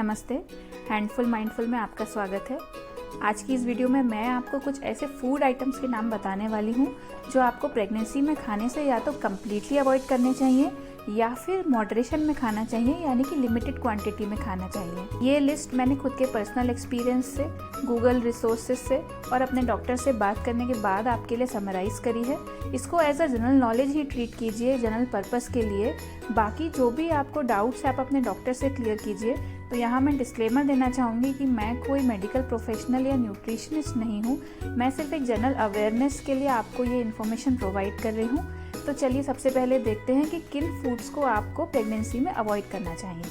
नमस्ते, handful mindful में आपका स्वागत है। आज की इस वीडियो में मैं आपको कुछ ऐसे फूड आइटम्स के नाम बताने वाली हूँ जो आपको प्रेगनेंसी में खाने से या तो कम्प्लीटली अवॉइड करने चाहिए या फिर मॉडरेशन में खाना चाहिए, यानी कि लिमिटेड क्वांटिटी में खाना चाहिए। ये लिस्ट मैंने खुद के पर्सनल एक्सपीरियंस से, गूगल रिसोर्सेज से और अपने डॉक्टर से बात करने के बाद आपके लिए समराइज़ करी है। इसको एज अ जनरल नॉलेज ही ट्रीट कीजिए, जनरल पर्पस के लिए। बाकी जो भी आपको डाउट्स आप अपने डॉक्टर से क्लियर कीजिए। तो यहाँ मैं डिस्क्लेमर देना चाहूँगी कि मैं कोई मेडिकल प्रोफेशनल या न्यूट्रिशनिस्ट नहीं हूँ। मैं सिर्फ एक जनरल अवेयरनेस के लिए आपको ये इन्फॉर्मेशन प्रोवाइड कर रही हूँ। तो चलिए सबसे पहले देखते हैं कि किन फूड्स को आपको प्रेगनेंसी में अवॉइड करना चाहिए।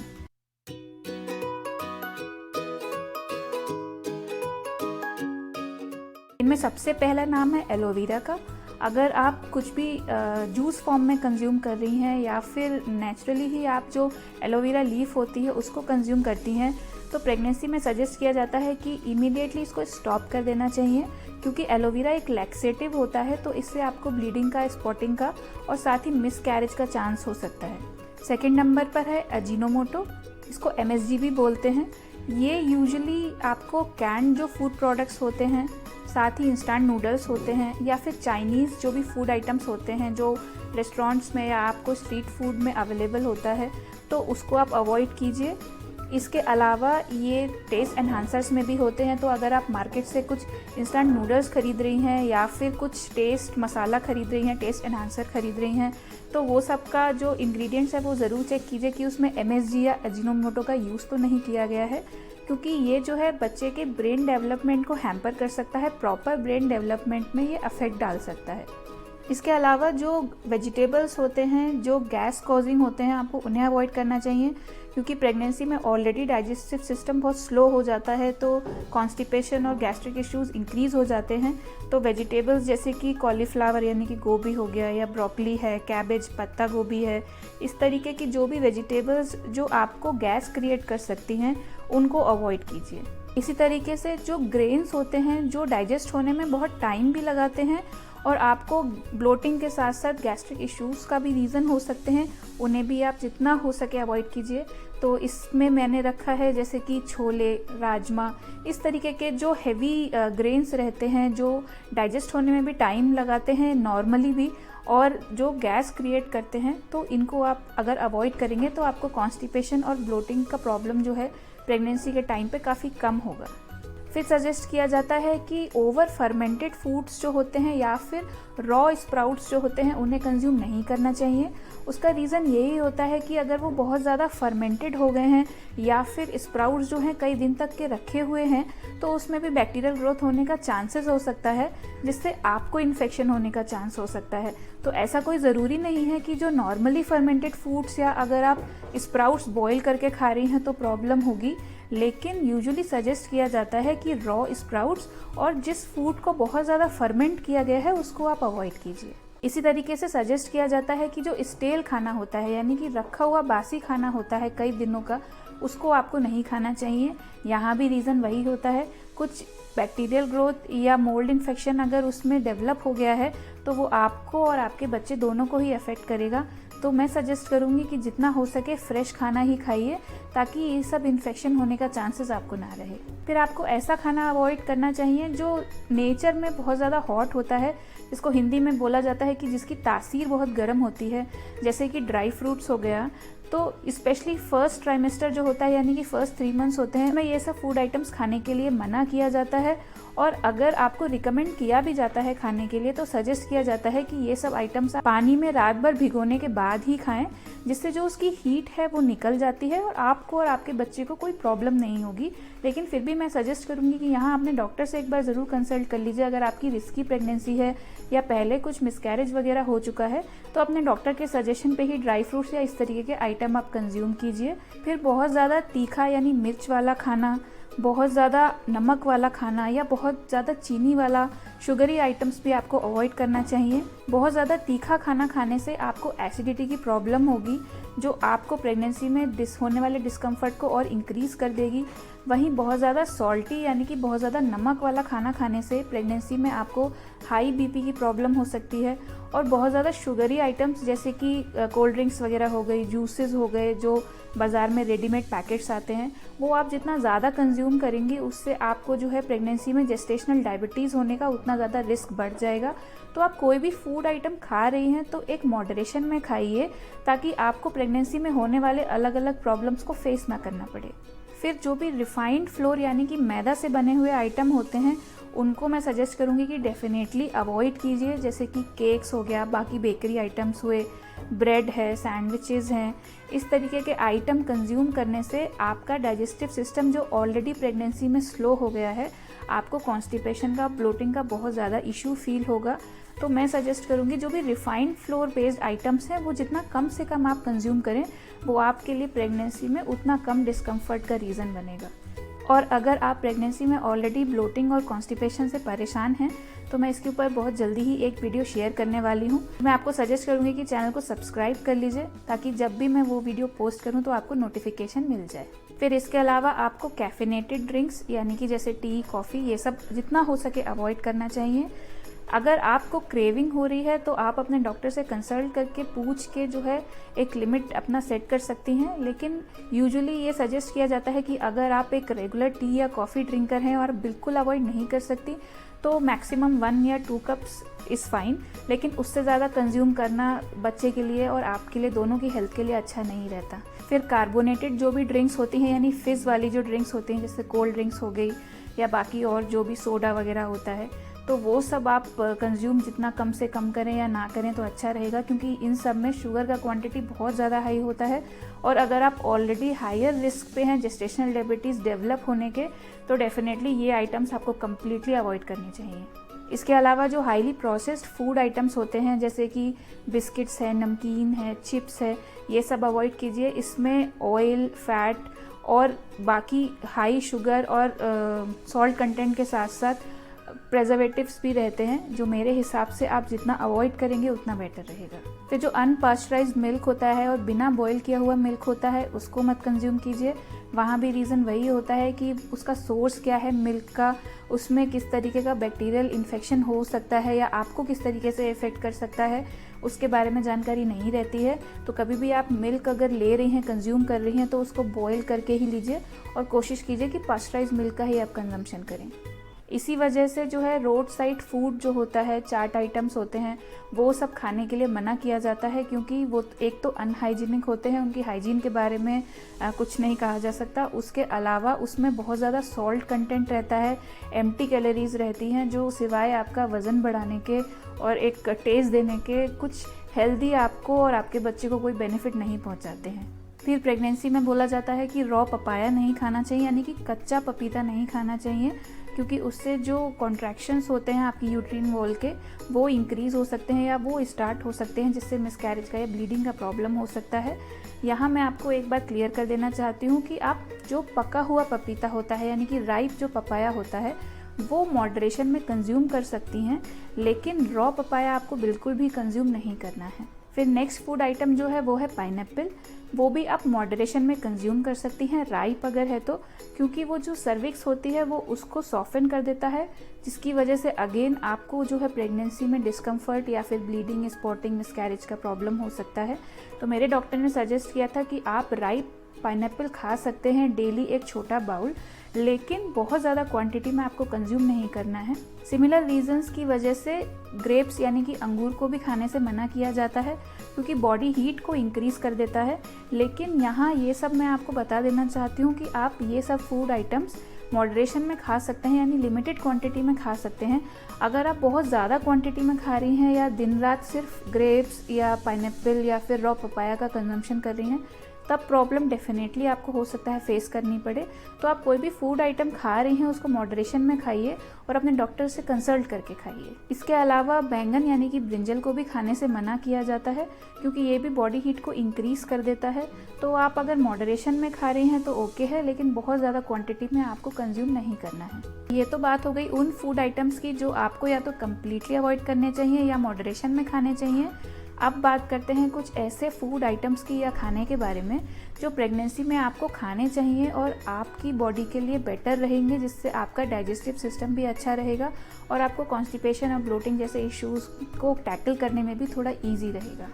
इनमें सबसे पहला नाम है एलोवेरा का। अगर आप कुछ भी जूस फॉर्म में कंज्यूम कर रही हैं या फिर नेचुरली ही आप जो एलोवेरा लीफ होती है उसको कंज्यूम करती हैं, तो प्रेगनेंसी में सजेस्ट किया जाता है कि इमीडिएटली इसको स्टॉप कर देना चाहिए, क्योंकि एलोवेरा एक लैक्सेटिव होता है। तो इससे आपको ब्लीडिंग का, स्पॉटिंग का और साथ ही मिसकैरेज का चांस हो सकता है। सेकंड नंबर पर है अजीनोमोटो, इसको MSG भी बोलते हैं। ये यूजुअली आपको कैंड जो फूड प्रोडक्ट्स होते हैं, साथ ही इंस्टेंट नूडल्स होते हैं या फिर चाइनीज़ जो भी फूड आइटम्स होते हैं जो रेस्टोरेंट्स में या आपको स्ट्रीट फूड में अवेलेबल होता है, तो उसको आप अवॉइड कीजिए। इसके अलावा ये टेस्ट एनहांसर्स में भी होते हैं। तो अगर आप मार्केट से कुछ इंस्टेंट नूडल्स खरीद रही हैं या फिर कुछ टेस्ट मसाला खरीद रही हैं, टेस्ट एनहांसर खरीद रही हैं, तो वो सब का जो इंग्रेडिएंट्स है वो ज़रूर चेक कीजिए कि उसमें MSG या अजीनोमोटो का यूज़ तो नहीं किया गया है, क्योंकि ये जो है बच्चे के ब्रेन डेवलपमेंट को हैम्पर कर सकता है। प्रॉपर ब्रेन डेवलपमेंट में ये अफेक्ट डाल सकता है। इसके अलावा जो वेजिटेबल्स होते हैं जो गैस कॉजिंग होते हैं, आपको उन्हें अवॉइड करना चाहिए, क्योंकि प्रेगनेंसी में ऑलरेडी डाइजेस्टिव सिस्टम बहुत स्लो हो जाता है, तो कॉन्स्टिपेशन और गैस्ट्रिक इश्यूज इंक्रीज़ हो जाते हैं। तो वेजिटेबल्स जैसे कि कॉलीफ्लावर यानी कि गोभी हो गया, या ब्रोकली है, कैबेज, पत्ता गोभी है, इस तरीके की जो भी वेजिटेबल्स जो आपको गैस क्रिएट कर सकती हैं उनको अवॉइड कीजिए। इसी तरीके से जो ग्रेन्स होते हैं जो डाइजेस्ट होने में बहुत टाइम भी लगाते हैं और आपको ब्लोटिंग के साथ साथ गैस्ट्रिक इश्यूज़ का भी रीज़न हो सकते हैं, उन्हें भी आप जितना हो सके अवॉइड कीजिए। तो इसमें मैंने रखा है जैसे कि छोले, राजमा, इस तरीके के जो हेवी ग्रेन्स रहते हैं जो डाइजेस्ट होने में भी टाइम लगाते हैं नॉर्मली भी, और जो गैस क्रिएट करते हैं, तो इनको आप अगर अवॉइड करेंगे तो आपको कॉन्स्टिपेशन और ब्लोटिंग का प्रॉब्लम जो है प्रेगनेंसी के टाइम पे काफ़ी कम होगा। फिर सजेस्ट किया जाता है कि ओवर फर्मेंटेड फूड्स जो होते हैं या फिर रॉ स्प्राउट्स जो होते हैं उन्हें कंज्यूम नहीं करना चाहिए। उसका रीज़न यही होता है कि अगर वो बहुत ज़्यादा फर्मेंटेड हो गए हैं या फिर स्प्राउट्स जो हैं कई दिन तक के रखे हुए हैं, तो उसमें भी बैक्टीरियल ग्रोथ होने का चांसेस हो सकता है, जिससे आपको इन्फेक्शन होने का चांस हो सकता है। तो ऐसा कोई ज़रूरी नहीं है कि जो नॉर्मली फर्मेंटेड फूड्स या अगर आप स्प्राउट्स बॉईल करके खा रही हैं तो प्रॉब्लम होगी, लेकिन यूजुअली सजेस्ट किया जाता है कि रॉ स्प्राउट्स और जिस फूड को बहुत ज़्यादा फर्मेंट किया गया है उसको आप अवॉइड कीजिए। इसी तरीके से सजेस्ट किया जाता है कि जो स्टेल खाना होता है, यानी कि रखा हुआ बासी खाना होता है कई दिनों का, उसको आपको नहीं खाना चाहिए। यहाँ भी रीज़न वही होता है, कुछ बैक्टीरियल ग्रोथ या मोल्ड इन्फेक्शन अगर उसमें डेवलप हो गया है तो वो आपको और आपके बच्चे दोनों को ही अफेक्ट करेगा। तो मैं सजेस्ट करूँगी कि जितना हो सके फ्रेश खाना ही खाइए, ताकि ये सब इन्फेक्शन होने का चांसेस आपको ना रहे। फिर आपको ऐसा खाना अवॉइड करना चाहिए जो नेचर में बहुत ज़्यादा हॉट होता है, इसको हिंदी में बोला जाता है कि जिसकी तासीर बहुत गर्म होती है, जैसे कि ड्राई फ्रूट्स हो गया। तो स्पेशली फर्स्ट ट्राइमेस्टर जो होता है, यानी कि फर्स्ट 3 मंथ्स होते हैं, में ये सब फूड आइटम्स खाने के लिए मना किया जाता है। और अगर आपको रिकमेंड किया भी जाता है खाने के लिए, तो सजेस्ट किया जाता है कि ये सब आइटम्स पानी में रात भर भिगोने के बाद ही खाएं, जिससे जो उसकी हीट है वो निकल जाती है और आपको और आपके बच्चे को कोई प्रॉब्लम नहीं होगी। लेकिन फिर भी मैं सजेस्ट करूँगी कि यहाँ अपने डॉक्टर से एक बार ज़रूर कंसल्ट कर लीजिए। अगर आपकी रिस्की प्रेगनेंसी है या पहले कुछ मिसकैरेज वगैरह हो चुका है, तो अपने डॉक्टर के सजेशन पे ही ड्राई फ्रूट्स या इस तरीके के आइटम आप कंज्यूम कीजिए। फिर बहुत ज़्यादा तीखा यानी मिर्च वाला खाना, बहुत ज़्यादा नमक वाला खाना या बहुत ज़्यादा चीनी वाला शुगरी आइटम्स भी आपको अवॉइड करना चाहिए। बहुत ज़्यादा तीखा खाना खाने से आपको एसिडिटी की प्रॉब्लम होगी, जो आपको प्रेगनेंसी में होने वाले डिस्कम्फर्ट को और इंक्रीज़ कर देगी। वहीं बहुत ज़्यादा सॉल्टी यानी कि बहुत ज़्यादा नमक वाला खाना खाने से प्रेगनेंसी में आपको हाई BP की प्रॉब्लम हो सकती है। और बहुत ज़्यादा शुगरी आइटम्स जैसे कि कोल्ड ड्रिंक्स वगैरह हो गई, जूसेस हो गए, जो बाज़ार में रेडीमेड पैकेट्स आते हैं, वो आप जितना ज़्यादा कंज्यूम करेंगी उससे आपको जो है प्रेगनेंसी में जेस्टेशनल डायबिटीज़ होने का उतना ज़्यादा रिस्क बढ़ जाएगा। तो आप कोई भी फूड आइटम खा रही हैं तो एक मॉडरेशन में खाइए, ताकि आपको प्रेगनेंसी में होने वाले अलग अलग प्रॉब्लम्स को फेस ना करना पड़े। फिर जो भी रिफाइंड फ्लोर यानी कि मैदा से बने हुए आइटम होते हैं उनको मैं सजेस्ट करूँगी कि डेफिनेटली अवॉइड कीजिए, जैसे कि केक्स हो गया, बाकी बेकरी आइटम्स हुए, ब्रेड है, सैंडविचेस हैं। इस तरीके के आइटम कंज्यूम करने से आपका डाइजेस्टिव सिस्टम जो ऑलरेडी प्रेगनेंसी में स्लो हो गया है, आपको कॉन्स्टिपेशन का, ब्लोटिंग का बहुत ज़्यादा इशू फील होगा। तो मैं सजेस्ट करूँगी जो भी रिफाइंड फ्लोर बेस्ड आइटम्स हैं वो जितना कम से कम आप कंज्यूम करें, वो आपके लिए प्रेगनेंसी में उतना कम डिस्कम्फर्ट का रीज़न बनेगा। और अगर आप प्रेगनेंसी में ऑलरेडी ब्लोटिंग और कॉन्स्टिपेशन से परेशान हैं तो मैं इसके ऊपर बहुत जल्दी ही एक वीडियो शेयर करने वाली हूँ। मैं आपको सजेस्ट करूँगी कि चैनल को सब्सक्राइब कर लीजिए, ताकि जब भी मैं वो वीडियो पोस्ट करूँ तो आपको नोटिफिकेशन मिल जाए। फिर इसके अलावा आपको कैफिनेटेड ड्रिंक्स यानी कि जैसे टी, कॉफ़ी, ये सब जितना हो सके अवॉइड करना चाहिए। अगर आपको क्रेविंग हो रही है तो आप अपने डॉक्टर से कंसल्ट करके पूछ के जो है एक लिमिट अपना सेट कर सकती हैं, लेकिन यूजुअली ये सजेस्ट किया जाता है कि अगर आप एक रेगुलर टी या कॉफ़ी ड्रिंकर हैं और बिल्कुल अवॉइड नहीं कर सकती तो मैक्सिमम 1 या 2 कप्स इज़ फाइन, लेकिन उससे ज़्यादा कंज्यूम करना बच्चे के लिए और आपके लिए, दोनों की हेल्थ के लिए अच्छा नहीं रहता। फिर कार्बोनेटेड जो भी ड्रिंक्स होती हैं यानी फिज़ वाली जो ड्रिंक्स होती हैं, जैसे कोल्ड ड्रिंक्स हो गई या बाकी और जो भी सोडा वगैरह होता है, तो वो सब आप कंज्यूम जितना कम से कम करें या ना करें तो अच्छा रहेगा, क्योंकि इन सब में शुगर का क्वांटिटी बहुत ज़्यादा हाई होता है। और अगर आप ऑलरेडी हायर रिस्क पे हैं जेस्टेशनल डायबिटीज़ डेवलप होने के, तो डेफिनेटली ये आइटम्स आपको कम्प्लीटली अवॉइड करने चाहिए। इसके अलावा जो हाईली प्रोसेस्ड फूड आइटम्स होते हैं जैसे कि बिस्किट्स है, नमकीन है, चिप्स है, ये सब अवॉइड कीजिए। इसमें ऑयल, फैट और बाकी हाई शुगर और सॉल्ट कंटेंट के साथ साथ प्रेजर्वेटिव्स भी रहते हैं, जो मेरे हिसाब से आप जितना अवॉइड करेंगे उतना बेटर रहेगा। फिर जो अनपास्चराइज्ड मिल्क होता है और बिना बॉयल किया हुआ मिल्क होता है उसको मत कंज्यूम कीजिए। वहाँ भी रीज़न वही होता है कि उसका सोर्स क्या है मिल्क का, उसमें किस तरीके का बैक्टीरियल इन्फेक्शन हो सकता है या आपको किस तरीके से इफ़ेक्ट कर सकता है, उसके बारे में जानकारी नहीं रहती है। तो कभी भी आप मिल्क अगर ले रही हैं, कंज्यूम कर रही हैं, तो उसको बॉयल करके ही लीजिए और कोशिश कीजिए कि पास्चराइज्ड मिल्क का ही आप कंजम्पशन करें। इसी वजह से जो है रोड साइड फूड जो होता है, चाट आइटम्स होते हैं, वो सब खाने के लिए मना किया जाता है, क्योंकि वो एक तो अनहाइजीनिक होते हैं, उनकी हाइजीन के बारे में कुछ नहीं कहा जा सकता। उसके अलावा उसमें बहुत ज़्यादा सॉल्ट कंटेंट रहता है, एम्प्टी कैलोरीज रहती हैं, जो सिवाय आपका वज़न बढ़ाने के और एक टेस्ट देने के कुछ हेल्दी आपको और आपके बच्चे को कोई बेनिफिट नहीं पहुँचाते हैं। फिर प्रेगनेंसी में बोला जाता है कि रॉ पपाया नहीं खाना चाहिए, यानी कि कच्चा पपीता नहीं खाना चाहिए, क्योंकि उससे जो कॉन्ट्रैक्शंस होते हैं आपकी यूट्रिन वॉल के, वो इंक्रीज़ हो सकते हैं या वो स्टार्ट हो सकते हैं, जिससे मिसकैरेज का या ब्लीडिंग का प्रॉब्लम हो सकता है। यहाँ मैं आपको एक बात क्लियर कर देना चाहती हूँ कि आप जो पका हुआ पपीता होता है यानी कि राइप जो पपाया होता है वो मॉडरेशन में कंज्यूम कर सकती हैं, लेकिन रॉ पपाया आपको बिल्कुल भी कंज्यूम नहीं करना है। फिर नेक्स्ट फूड आइटम जो है वो है पाइनएप्पल, वो भी आप मॉडरेशन में कंज्यूम कर सकती हैं राइप अगर है तो, क्योंकि वो जो सर्विक्स होती है वो उसको सॉफ्टन कर देता है, जिसकी वजह से अगेन आपको जो है प्रेगनेंसी में डिस्कम्फर्ट या फिर ब्लीडिंग, स्पॉटिंग, मिसकैरेज का प्रॉब्लम हो सकता है। तो मेरे डॉक्टर ने सजेस्ट किया था कि आप राइप पाइनएप्पल खा सकते हैं डेली एक छोटा बाउल, लेकिन बहुत ज़्यादा क्वांटिटी में आपको कंज्यूम नहीं करना है। सिमिलर रीजंस की वजह से ग्रेप्स यानी कि अंगूर को भी खाने से मना किया जाता है, क्योंकि बॉडी हीट को इंक्रीज़ कर देता है। लेकिन यहाँ ये सब मैं आपको बता देना चाहती हूँ कि आप ये सब फूड आइटम्स मॉडरेशन में खा सकते हैं, यानी लिमिटेड क्वांटिटी में खा सकते हैं। अगर आप बहुत ज़्यादा क्वांटिटी में खा रही हैं या दिन रात सिर्फ ग्रेप्स या पाइनएप्पल या फिर रॉ पपाया का कंजम्पशन कर रही हैं, तब प्रॉब्लम डेफिनेटली आपको हो सकता है फेस करनी पड़े। तो आप कोई भी फूड आइटम खा रही हैं उसको मॉडरेशन में खाइए और अपने डॉक्टर से कंसल्ट करके खाइए। इसके अलावा बैंगन यानी कि ब्रिंजल को भी खाने से मना किया जाता है, क्योंकि ये भी बॉडी हीट को इंक्रीज़ कर देता है। तो आप अगर मॉडरेशन में खा रही हैं तो ओके है, लेकिन बहुत ज़्यादा क्वांटिटी में आपको कंज्यूम नहीं करना है। ये तो बात हो गई उन फूड आइटम्स की जो आपको या तो कम्प्लीटली अवॉइड करने चाहिए या मॉडरेशन में खाने चाहिए। अब बात करते हैं कुछ ऐसे फूड आइटम्स की या खाने के बारे में जो प्रेगनेंसी में आपको खाने चाहिए और आपकी बॉडी के लिए बेटर रहेंगे, जिससे आपका डाइजेस्टिव सिस्टम भी अच्छा रहेगा और आपको कॉन्स्टिपेशन और ब्लोटिंग जैसे इश्यूज़ को टैकल करने में भी थोड़ा ईजी रहेगा।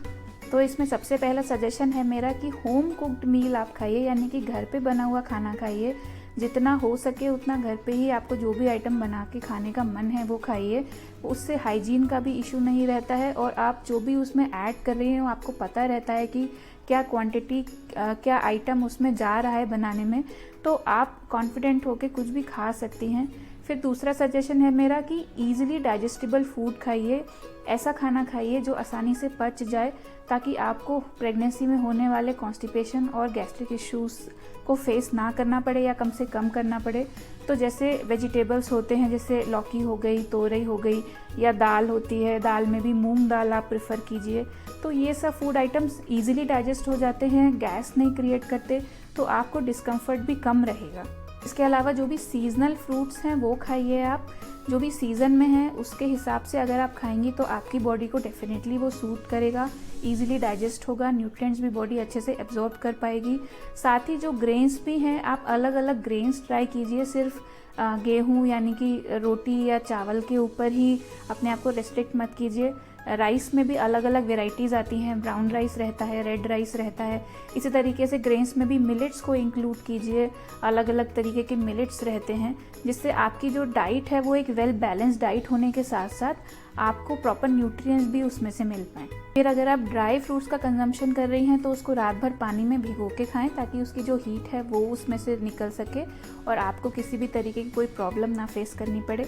तो इसमें सबसे पहला सजेशन है मेरा कि होम कुक्ड मील आप खाइए, यानी कि घर पे बना हुआ खाना खाइए। जितना हो सके उतना घर पे ही आपको जो भी आइटम बना के खाने का मन है वो खाइए। उससे हाइजीन का भी इशू नहीं रहता है और आप जो भी उसमें ऐड कर रहे हो आपको पता रहता है कि क्या क्वांटिटी क्या आइटम उसमें जा रहा है बनाने में, तो आप कॉन्फिडेंट होकर कुछ भी खा सकती हैं। फिर दूसरा सजेशन है मेरा कि ईजिली डाइजेस्टिबल फूड खाइए। ऐसा खाना खाइए जो आसानी से पच जाए, ताकि आपको प्रेगनेंसी में होने वाले कॉन्स्टिपेशन और गैस्ट्रिक इश्यूज़ को फेस ना करना पड़े या कम से कम करना पड़े। तो जैसे वेजिटेबल्स होते हैं, जैसे लौकी हो गई, तोरई हो गई, या दाल होती है, दाल में भी मूंग दाल आप प्रेफर कीजिए। तो ये सब फूड आइटम्स ईजिली डाइजेस्ट हो जाते हैं, गैस नहीं क्रिएट करते, तो आपको डिस्कम्फर्ट भी कम रहेगा। इसके अलावा जो भी सीजनल फ्रूट्स हैं वो खाइए आप। जो भी सीज़न में है उसके हिसाब से अगर आप खाएंगी तो आपकी बॉडी को डेफिनेटली वो सूट करेगा, इजीली डाइजेस्ट होगा, न्यूट्रिएंट्स भी बॉडी अच्छे से एब्जॉर्ब कर पाएगी। साथ ही जो ग्रेन्स भी हैं, आप अलग अलग ग्रेन्स ट्राई कीजिए। सिर्फ गेहूँ यानी कि रोटी या चावल के ऊपर ही अपने आप को रेस्ट्रिक्ट मत कीजिए। राइस में भी अलग अलग वेराइटीज़ आती हैं, ब्राउन राइस रहता है, रेड राइस रहता है। इसी तरीके से ग्रेन्स में भी मिलेट्स को इंक्लूड कीजिए। अलग अलग तरीके के मिलेट्स रहते हैं, जिससे आपकी जो डाइट है वो एक वेल बैलेंस्ड डाइट होने के साथ साथ आपको प्रॉपर न्यूट्रिएंट्स भी उसमें से मिल पाएँ। फिर अगर आप ड्राई फ्रूट्स का कंजम्पशन कर रही हैं तो उसको रात भर पानी में भिगो के खाएं, ताकि उसकी जो हीट है वो उसमें से निकल सके और आपको किसी भी तरीके की कोई प्रॉब्लम ना फेस करनी पड़े।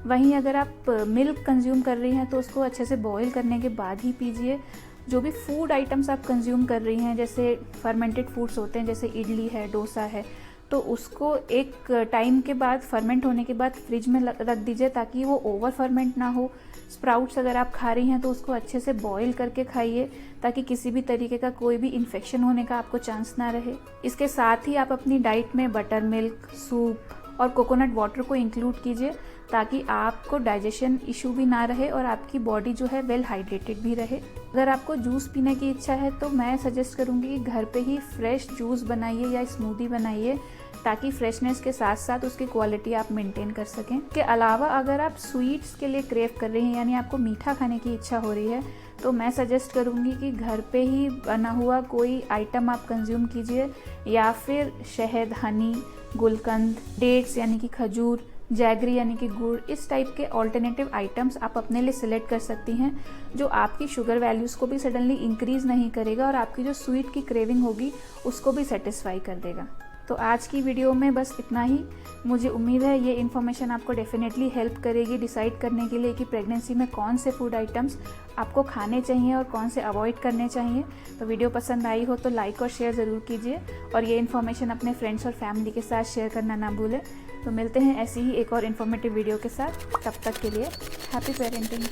वहीं अगर आप मिल्क कंज्यूम कर रही हैं तो उसको अच्छे से बॉईल करने के बाद ही पीजिए। जो भी फूड आइटम्स आप कंज्यूम कर रही हैं, जैसे फर्मेंटेड फूड्स होते हैं, जैसे इडली है, डोसा है, तो उसको एक टाइम के बाद, फर्मेंट होने के बाद फ्रिज में रख दीजिए, ताकि वो ओवर फर्मेंट ना हो। स्प्राउट्स अगर आप खा रही हैं तो उसको अच्छे से बॉईल करके खाइए, ताकि किसी भी तरीके का कोई भी इन्फेक्शन होने का आपको चांस ना रहे। इसके साथ ही आप अपनी डाइट में बटर मिल्क, सूप और कोकोनट वाटर को इंक्लूड कीजिए, ताकि आपको डाइजेशन इशू भी ना रहे और आपकी बॉडी जो है वेल हाइड्रेटेड भी रहे। अगर आपको जूस पीने की इच्छा है तो मैं सजेस्ट करूँगी कि घर पे ही फ्रेश जूस बनाइए या स्मूदी बनाइए, ताकि फ्रेशनेस के साथ साथ उसकी क्वालिटी आप मेंटेन कर सकें। इसके अलावा अगर आप स्वीट्स के लिए क्रेव कर रही हैं, यानी आपको मीठा खाने की इच्छा हो रही है, तो मैं सजेस्ट करूँगी कि घर पे ही बना हुआ कोई आइटम आप कंज्यूम कीजिए, या फिर शहद, हनी, गुलकंद, डेट्स यानी कि खजूर, जैगरी यानी कि गुड़, इस टाइप के ऑल्टरनेटिव आइटम्स आप अपने लिए सिलेक्ट कर सकती हैं, जो आपकी शुगर वैल्यूज़ को भी सडनली इंक्रीज़ नहीं करेगा और आपकी जो स्वीट की क्रेविंग होगी उसको भी सेटिस्फाई कर देगा। तो आज की वीडियो में बस इतना ही। मुझे उम्मीद है ये इन्फॉर्मेशन आपको डेफिनेटली हेल्प करेगी डिसाइड करने के लिए कि प्रेगनेंसी में कौन से फूड आइटम्स आपको खाने चाहिए और कौन से अवॉइड करने चाहिए। तो वीडियो पसंद आई हो तो लाइक और शेयर ज़रूर कीजिए, और ये इन्फॉर्मेशन अपने फ्रेंड्स और फैमिली के साथ शेयर करना ना भूलें। तो मिलते हैं ऐसी ही एक और इन्फॉर्मेटिव वीडियो के साथ। तब तक के लिए हैप्पी पेरेंटिंग।